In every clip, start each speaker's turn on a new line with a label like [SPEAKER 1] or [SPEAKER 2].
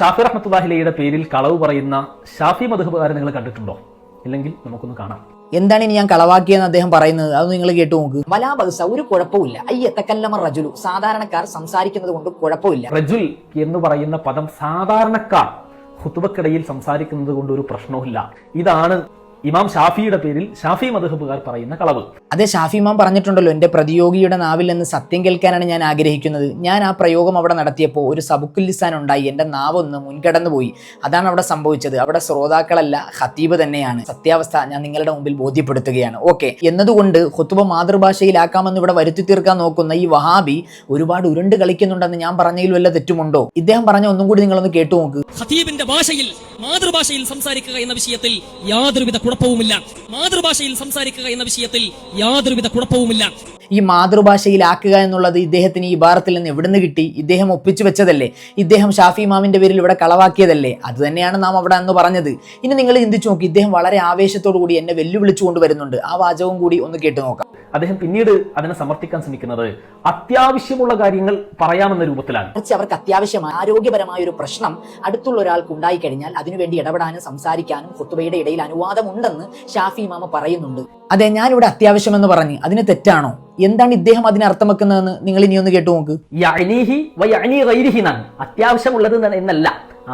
[SPEAKER 1] ഷാഫി റഹ്മത്തുള്ളാഹിയുടെ പേരിൽ കളവ് പറയുന്ന ഷാഫി മദ്ഹബുകാരെ നിങ്ങൾ കണ്ടിട്ടുണ്ടോ? ഇല്ലെങ്കിൽ നമുക്കൊന്ന് കാണാം.
[SPEAKER 2] എന്താണ് ഇനി ഞാൻ കളവാക്കിയെന്ന് അദ്ദേഹം പറയുന്നത്? അത് നിങ്ങൾ കേട്ടു നോക്ക്. വലാബസ, ഒരു കുഴപ്പമില്ല. അയ്യത്തക്കല്ലമ റജുലു, സാധാരണക്കാർ സംസാരിക്കുന്നത് കൊണ്ട് കുഴപ്പമില്ല.
[SPEAKER 1] റജുൽ എന്ന് പറയുന്ന പദം സാധാരണക്കാർ ഖുതുബക്കിടയിൽ സംസാരിക്കുന്നത് കൊണ്ട് ഒരു പ്രശ്നവുമില്ല. ഇതാണ് ഇമാം ഷാഫിയുടെ പേരിൽ ഷാഫി മദ്ഹബുകാർ പറയുന്ന കളവ്.
[SPEAKER 2] അതെ, ഷാഫി ഇമാം പറഞ്ഞിട്ടുണ്ടല്ലോ, എന്റെ പ്രതിയോഗിയുടെ നാവിൽ നിന്ന് സത്യം കേൾക്കാനാണ് ഞാൻ ആഗ്രഹിക്കുന്നത്. ഞാൻ ആ പ്രയോഗം അവിടെ നടത്തിയപ്പോൾ ഒരു സബുക്കുൽ ലിസാൻ ഉണ്ടായി, എന്റെ നാവൊന്ന് മുൻകടന്നു പോയി. അതാണ് അവിടെ സംഭവിച്ചത്. അവിടെ ശ്രോതാക്കളല്ല, ഖത്തീബ് തന്നെയാണ്. സത്യാവസ്ഥ ഞാൻ നിങ്ങളുടെ മുമ്പിൽ ബോധ്യപ്പെടുത്തുകയാണ്. ഓക്കെ, എന്നതുകൊണ്ട് ഖുതുബ മാതൃഭാഷയിലാക്കാമെന്ന് ഇവിടെ വരുത്തി തീർക്കാൻ നോക്കുന്ന ഈ വഹാബി ഒരുപാട് ഉരുണ്ട് കളിക്കുന്നുണ്ടെന്ന് ഞാൻ പറഞ്ഞതിൽ വല്ല തെറ്റുമുണ്ടോ? ഇദ്ദേഹം പറഞ്ഞ ഒന്നും കൂടി നിങ്ങളൊന്ന് കേട്ടു നോക്ക്.
[SPEAKER 3] ഖതീബിന്റെ ഭാഷയിൽ, മാതൃഭാഷയിൽ സംസാരിക്കുക എന്ന വിഷയത്തിൽ യാതൊരുവിധ കുഴപ്പവുമില്ല. മാതൃഭാഷയിൽ സംസാരിക്കുക എന്ന വിഷയത്തിൽ യാതൊരുവിധ കുഴപ്പവുമില്ല.
[SPEAKER 2] ഈ മാതൃഭാഷയിലാക്കുക എന്നുള്ളത് ഇദ്ദേഹത്തിന് ഈ ഇബാറത്തിൽ നിന്ന് എവിടുന്ന് കിട്ടി? ഇദ്ദേഹം ഒപ്പിച്ചു വെച്ചതല്ലേ? ഇദ്ദേഹം ഷാഫി ഇമാമിന്റെ പേരിൽ ഇവിടെ കളവാക്കിയതല്ലേ? അത് തന്നെയാണ് നാം അവിടെ അന്ന് പറഞ്ഞത്. ഇനി നിങ്ങൾ ചിന്തിച്ചു നോക്കി, ഇദ്ദേഹം വളരെ ആവേശത്തോടു കൂടി എന്നെ വെല്ലുവിളിച്ചുകൊണ്ട് വരുന്നുണ്ട്. ആ വാചകവും കൂടി ഒന്ന് കേട്ടു നോക്കാം.
[SPEAKER 1] അദ്ദേഹം പിന്നീട് അതിനെ സമർത്ഥിക്കാൻ ശ്രമിക്കുന്നത് അത്യാവശ്യമുള്ള കാര്യങ്ങൾ പറയാമെന്ന രൂപത്തിലാണ്.
[SPEAKER 2] അവർക്ക് അത്യാവശ്യമായ ആരോഗ്യപരമായ ഒരു പ്രശ്നം അടുത്തുള്ള ഒരാൾക്ക് ഉണ്ടായിക്കഴിഞ്ഞാൽ അതിനുവേണ്ടി ഇടപെടാനും സംസാരിക്കാനും ഖുതുബയുടെ ഇടയിൽ അനുവാദമുണ്ടെന്ന് ഷാഫി ഇമാമ പറയുന്നുണ്ട്. അതെ, ഞാനിവിടെ അത്യാവശ്യമെന്ന് പറഞ്ഞ് അതിന് തെറ്റാണോ? എന്താണ് ഇദ്ദേഹം അതിന് അർത്ഥം വെക്കുന്നതെന്ന് നിങ്ങൾ ഇനി ഒന്ന് കേട്ടു നോക്ക്.
[SPEAKER 1] അത്യാവശ്യമുള്ളത് എന്നല്ല,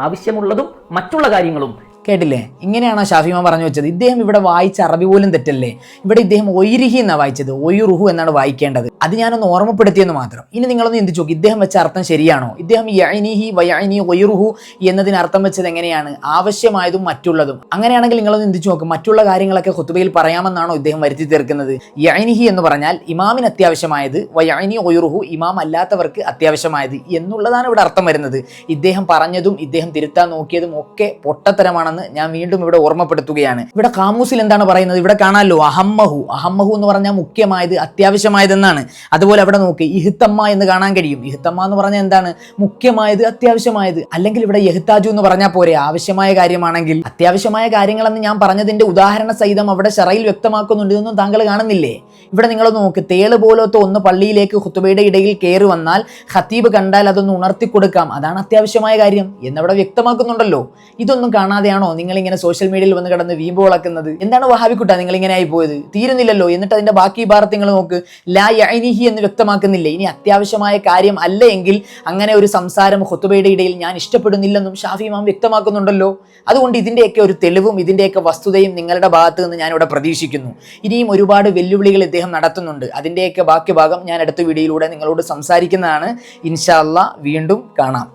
[SPEAKER 1] ആവശ്യമുള്ളതും മറ്റുള്ള കാര്യങ്ങളും.
[SPEAKER 2] കേട്ടില്ലേ? ഇങ്ങനെയാണോ ഷാഫിമ പറഞ്ഞു വെച്ചത്? ഇദ്ദേഹം ഇവിടെ വായിച്ച അറബി പോലും തെറ്റല്ലേ? ഇവിടെ ഇദ്ദേഹം ഒയ്രിഹി എന്നാണ് വായിച്ചത്, ഒയ്റുഹു എന്നാണ് വായിക്കേണ്ടത്. അത് ഞാനൊന്ന് ഓർമ്മപ്പെടുത്തിയെന്ന് മാത്രം. ഇനി നിങ്ങളൊന്ന് ചിന്തിച്ചു നോക്കി, ഇദ്ദേഹം വെച്ച അർത്ഥം ശരിയാണോ? ഇദ്ദേഹം യഅനിഹി വയഅനി ഒയ്റുഹു എന്നതിന് അർത്ഥം വെച്ചത് എങ്ങനെയാണ്? ആവശ്യമായതും മറ്റുള്ളതും. അങ്ങനെയാണെങ്കിൽ നിങ്ങളൊന്ന് ചിന്തിച്ചു നോക്ക്, മറ്റുള്ള കാര്യങ്ങളൊക്കെ ഖുതുബയിൽ പറയാമെന്നാണോ ഇദ്ദേഹം വരുത്തി തീർക്കുന്നത്? യഅനിഹി എന്ന് പറഞ്ഞാൽ ഇമാമിന് അത്യാവശ്യമായത്, വയഅനി ഒയ്റുഹു ഇമാം അല്ലാത്തവർക്ക് അത്യാവശ്യമായത് എന്നുള്ളതാണ് ഇവിടെ അർത്ഥം വരുന്നത്. ഇദ്ദേഹം പറഞ്ഞതും ഇദ്ദേഹം തിരുത്താൻ നോക്കിയതും ഒക്കെ പൊട്ടത്തരമാണ്. ഞാൻ വീണ്ടും ഇവിടെ ഓർമ്മപ്പെടുത്തുകയാണ്. ഇവിടെ കാമൂസിൽ എന്താണ് പറയുന്നത്? ഇവിടെ കാണാമല്ലോ, അഹമ്മഹു. അഹമ്മഹു എന്ന് പറഞ്ഞാൽ മുഖ്യമായത്, അത്യാവശ്യമായതെന്നാണ്. അതുപോലെ അവിടെ നോക്കി, ഇഹ്തമ്മ എന്ന് കാണാൻ കഴിയും. ഇഹ്തമ്മ എന്ന് പറഞ്ഞാൽ എന്താണ്? മുഖ്യമായത്, അത്യാവശ്യമായത്. അല്ലെങ്കിൽ ഇവിടെ യഹ്താജു എന്ന് പറഞ്ഞാൽ പോരെ? ആവശ്യമായ കാര്യമാണെങ്കിൽ. അത്യാവശ്യമായ കാര്യങ്ങളെന്ന് ഞാൻ പറഞ്ഞതിന്റെ ഉദാഹരണ സഹിതം അവിടെ ശറയിൽ വ്യക്തമാക്കുന്നുണ്ട്. ഇതൊന്നും താങ്കൾ കാണുന്നില്ലേ? ഇവിടെ നിങ്ങൾ നോക്ക്, തേള് പോലത്തെ ഒന്ന് പള്ളിയിലേക്ക് ഖുതുബയുടെ ഇടയിൽ കയറി വന്നാൽ ഖത്തീബ് കണ്ടാൽ അതൊന്ന് ഉണർത്തി കൊടുക്കാം, അതാണ് അത്യാവശ്യമായ കാര്യം എന്നവിടെ വ്യക്തമാക്കുന്നുണ്ടല്ലോ. ഇതൊന്നും കാണാതെയാണ് നിങ്ങൾ ഇങ്ങനെ സോഷ്യൽ മീഡിയയിൽ വന്ന് കിടന്ന് വീമ്പ് വളക്കുന്നത്? എന്താണ് വഹാബിക്കുട്ട നിങ്ങൾ ഇങ്ങനെ ആയി പോയത്? തീരുന്നില്ലല്ലോ. എന്നിട്ട് അതിന്റെ ബാക്കി ഭാഗത്ത് നിങ്ങൾ നോക്ക്, ലാ യഅനിഹി എന്ന് വ്യക്തമാക്കുന്നില്ലേ? ഇനി അത്യാവശ്യമായ കാര്യം അല്ല എങ്കിൽ അങ്ങനെ ഒരു സംസാരം ഖുതുബയുടെ ഇടയിൽ ഞാൻ ഇഷ്ടപ്പെടുന്നില്ലെന്നും ഷാഫി ഇമാം വ്യക്തമാക്കുന്നുണ്ടല്ലോ. അതുകൊണ്ട് ഇതിന്റെയൊക്കെ ഒരു തെളിവും ഇതിന്റെയൊക്കെ വസ്തുതയും നിങ്ങളുടെ ഭാഗത്ത് നിന്ന് ഞാനിവിടെ പ്രതീക്ഷിക്കുന്നു. ഇനിയും ഒരുപാട് വെല്ലുവിളികൾ ഇദ്ദേഹം നടത്തുന്നുണ്ട്. അതിന്റെയൊക്കെ ബാക്കി ഭാഗം ഞാൻ അടുത്ത വീഡിയോയിലൂടെ നിങ്ങളോട് സംസാരിക്കുന്നതാണ്. ഇൻഷാ അല്ലാഹ് വീണ്ടും കാണാം.